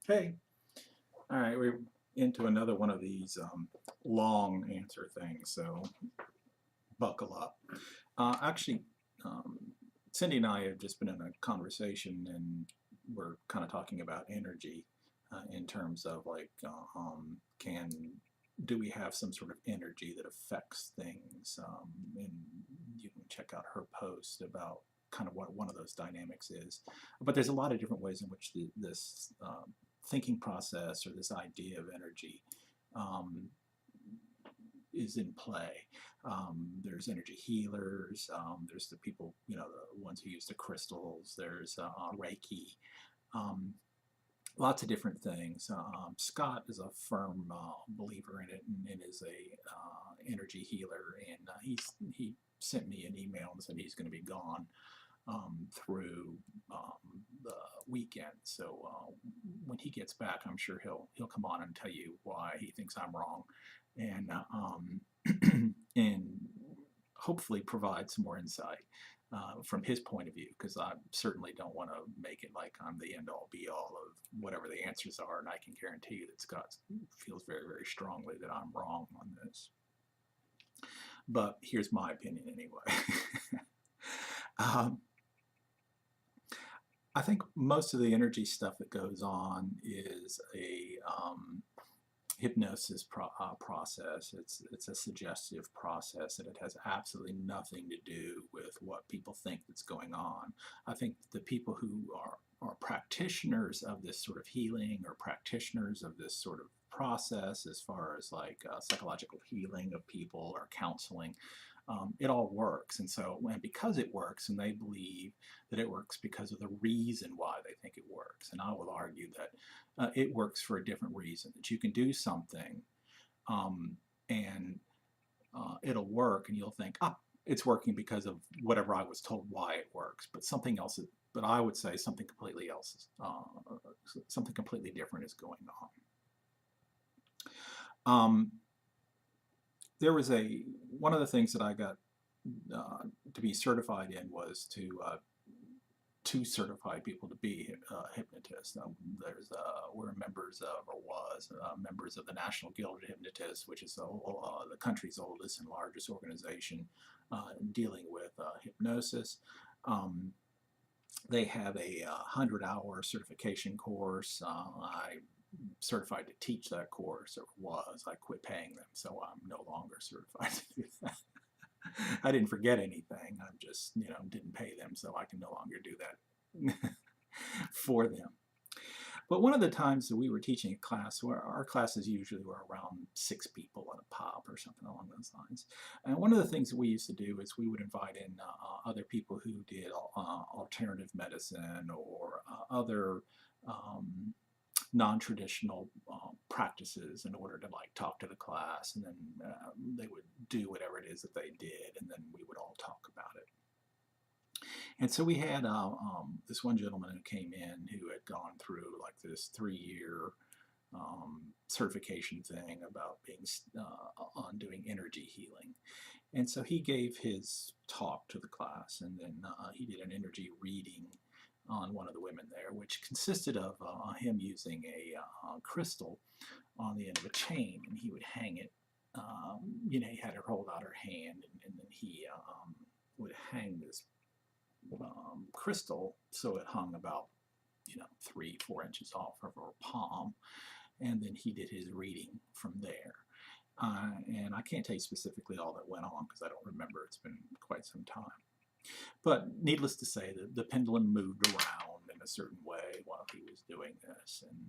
Hey, all right, we're into another one of these long answer things, so buckle up. Actually, um, Cindy and I have just been in a conversation, and we're kind of talking about energy in terms of like, can do we have some sort of energy that affects things? And you can check out her post about kind of what one of those dynamics is. But there's a lot of different ways in which this thinking process or this idea of energy um, is in play. There's energy healers. There's the people, the ones who use the crystals. There's Reiki. Um, Lots of different things. Scott is a firm believer in it and is a energy healer, and he sent me an email and said he's going to be gone through the weekend. So when he gets back, I'm sure he'll come on and tell you why he thinks I'm wrong, and and hopefully provide some more insight from his point of view, because I certainly don't want to make it like I'm the end all be all of whatever the answers are, and I can guarantee you that Scott feels very, very strongly that I'm wrong on this. But here's my opinion anyway. um, I think most of the energy stuff that goes on is a hypnosis process. It's a suggestive process, and it has absolutely nothing to do with what people think that's going on. I think the people who are practitioners of this sort of healing, or practitioners of this sort of process, as far as like psychological healing of people or counseling, it all works. And so, and because it works, and they believe that it works because of the reason why they think it works. And I will argue that it works for a different reason, that you can do something um, and it'll work, and you'll think, ah, it's working because of whatever I was told why it works. But something else, but I would say something completely else, something completely different is going on. There was one of the things that I got to be certified in was to certify people to be hypnotists. We're members of, or was members of the National Guild of Hypnotists, which is the country's oldest and largest organization dealing with hypnosis. Um, they have a 100-hour certification course. I certified to teach that course, or was. I quit paying them, so I'm no longer certified to do that. I didn't forget anything. I just, didn't pay them, so I can no longer do that for them. But one of the times that we were teaching a class, where our classes usually were around 6 people at a pop or something along those lines. And one of the things that we used to do is we would invite in other people who did alternative medicine, or other non-traditional practices, in order to like talk to the class, and then they would do whatever it is that they did, and then we would all talk about it. And so we had this one gentleman who came in who had gone through like this 3-year certification thing about being on doing energy healing. And so he gave his talk to the class, and then he did an energy reading on one of the women there, which consisted of him using a crystal on the end of a chain, and he would hang it. He had her hold out her hand, and then he would hang this crystal so it hung about 3-4 inches off of her palm, and then he did his reading from there. And I can't tell you specifically all that went on, because I don't remember. It's been quite some time. But needless to say, the pendulum moved around in a certain way while he was doing this. And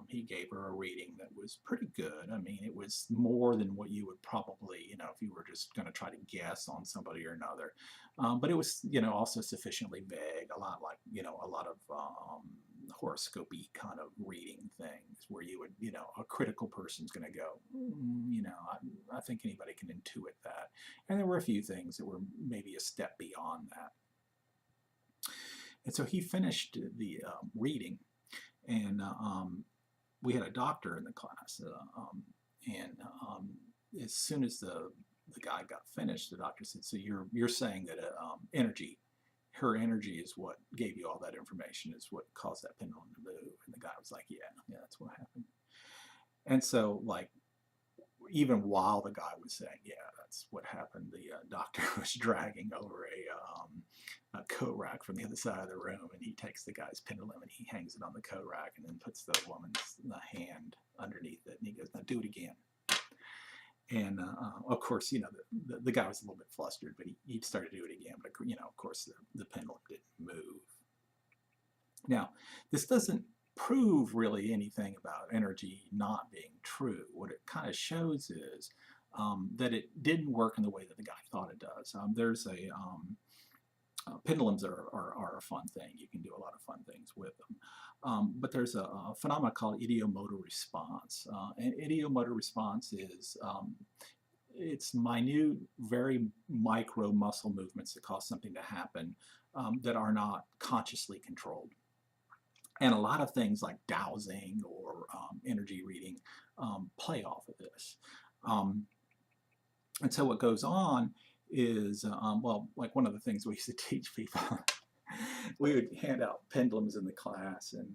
he gave her a reading that was pretty good. I mean, it was more than what you would probably, if you were just going to try to guess on somebody or another. But it was, also sufficiently vague, a lot like, a lot of horoscopy kind of reading things, where you would, a critical person's going to go, I think anybody can intuit that. And there were a few things that were maybe a step beyond that. And so he finished the reading, and we had a doctor in the class. And as soon as the guy got finished, the doctor said, "So you're saying that her energy is what gave you all that information, is what caused that pendulum to move?" And the guy was like, "Yeah, that's what happened. And so, like, even while the guy was saying, yeah, that's what happened, the doctor was dragging over a coat rack from the other side of the room, and he takes the guy's pendulum and he hangs it on the coat rack and then puts the woman's hand underneath it, and he goes, now do it again. And of course, the guy was a little bit flustered, but he started to do it again. But of course, the pendulum didn't move. Now, this doesn't prove really anything about energy not being true. What it kind of shows is that it didn't work in the way that the guy thought it does. Pendulums are a fun thing. You can do a lot of fun things with them. But there's a phenomenon called ideomotor response. And ideomotor response is it's minute, very micro muscle movements that cause something to happen that are not consciously controlled. And a lot of things like dowsing or energy reading play off of this. And so what goes on is, well, like one of the things we used to teach people, we would hand out pendulums in the class, and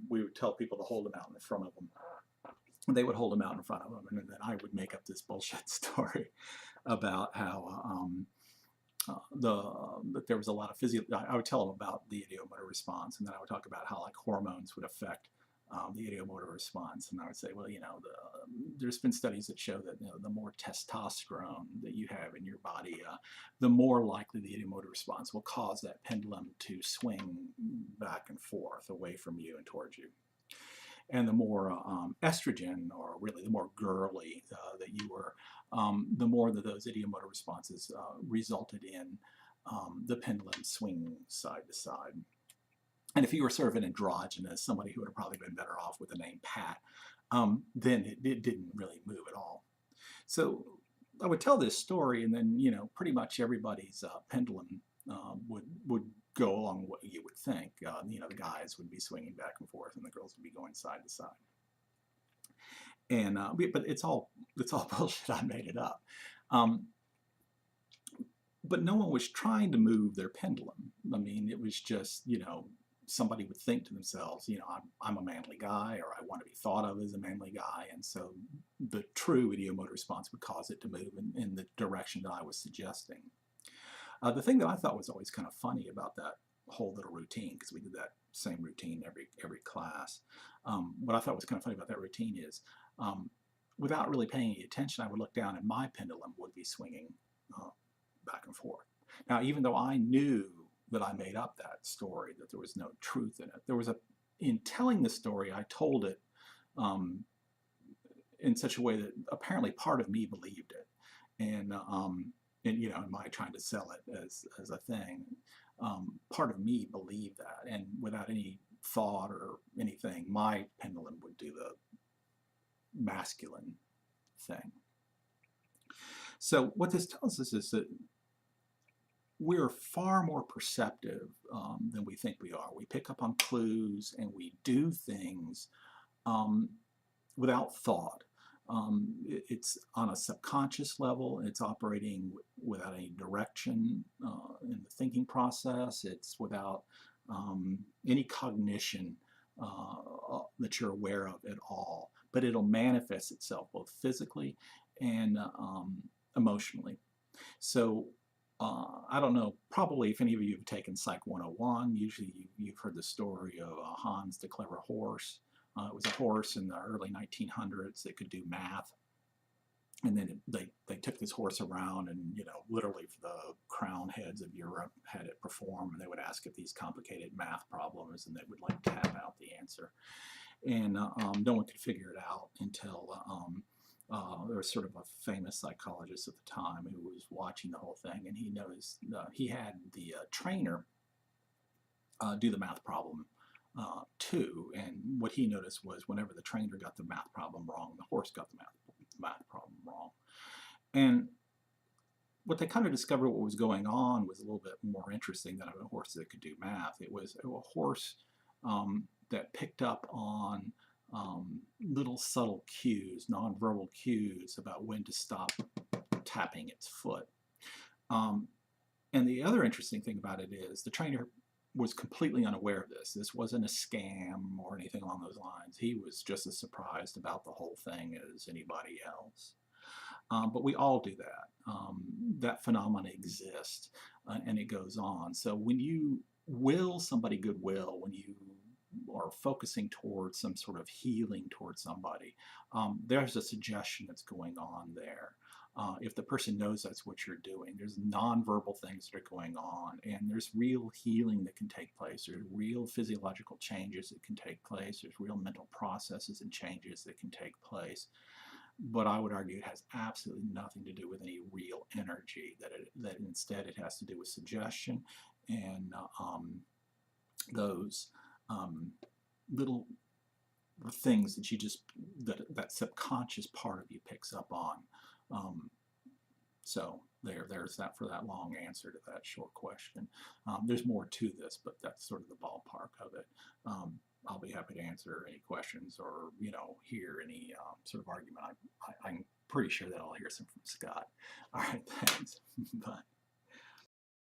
we would tell people to hold them out in front of them. They would hold them out in front of them, and then I would make up this bullshit story about how that there was a lot of I would tell them about the ideomotor response, and then I would talk about how like hormones would affect the ideomotor response. And I would say, well, there's been studies that show that the more testosterone that you have in your body, the more likely the ideomotor response will cause that pendulum to swing back and forth away from you and towards you. And the more estrogen, or really the more girly that you were, the more that those ideomotor responses resulted in the pendulum swinging side to side. And if you were sort of an androgynous, somebody who would have probably been better off with the name Pat, then it didn't really move at all. So I would tell this story, and then pretty much everybody's pendulum would go along what you would think. The guys would be swinging back and forth, and the girls would be going side to side. And but it's all bullshit. I made it up. But no one was trying to move their pendulum. I mean, it was just somebody would think to themselves, I'm a manly guy, or I want to be thought of as a manly guy, and so the true ideomotor response would cause it to move in the direction that I was suggesting. The thing that I thought was always kind of funny about that whole little routine, because we did that same routine every class, what I thought was kind of funny about that routine is, without really paying any attention, I would look down and my pendulum would be swinging back and forth. Now, even though I knew that I made up that story, that there was no truth in it, in telling the story, I told it in such a way that apparently part of me believed it. And in my trying to sell it as a thing, part of me believed that, and without any thought or anything, my pendulum would do the masculine thing. So what this tells us is that we're far more perceptive than we think we are. We pick up on clues and we do things without thought. It's on a subconscious level. It's operating without any direction in the thinking process. It's without any cognition that you're aware of at all. But it'll manifest itself both physically and emotionally. So I don't know, probably if any of you have taken Psych 101, usually you've heard the story of Hans the Clever Horse. It was a horse in the early 1900s that could do math. And then they took this horse around, and literally the crown heads of Europe had it perform, and they would ask it these complicated math problems, and they would like tap out the answer. And no one could figure it out until there was sort of a famous psychologist at the time who was watching the whole thing, and he noticed he had the trainer do the math problem too. And what he noticed was whenever the trainer got the math problem wrong, the horse got the math problem wrong. And what they kind of discovered what was going on was a little bit more interesting than a horse that could do math. It was a horse that picked up on little subtle cues, nonverbal cues about when to stop tapping its foot. And the other interesting thing about it is the trainer was completely unaware of this. This wasn't a scam or anything along those lines. He was just as surprised about the whole thing as anybody else. But we all do that. That phenomenon exists, and it goes on. So when you will somebody goodwill, when you are focusing towards some sort of healing towards somebody, there's a suggestion that's going on there. If the person knows that's what you're doing, there's nonverbal things that are going on, and there's real healing that can take place. There's real physiological changes that can take place. There's real mental processes and changes that can take place. But I would argue it has absolutely nothing to do with any real energy. That instead it has to do with suggestion and those little things that you just that subconscious part of you picks up on. So there's that for that long answer to that short question. There's more to this, but that's sort of the ballpark of it. I'll be happy to answer any questions or hear any sort of argument. I'm pretty sure that I'll hear some from Scott. All right, thanks. Bye.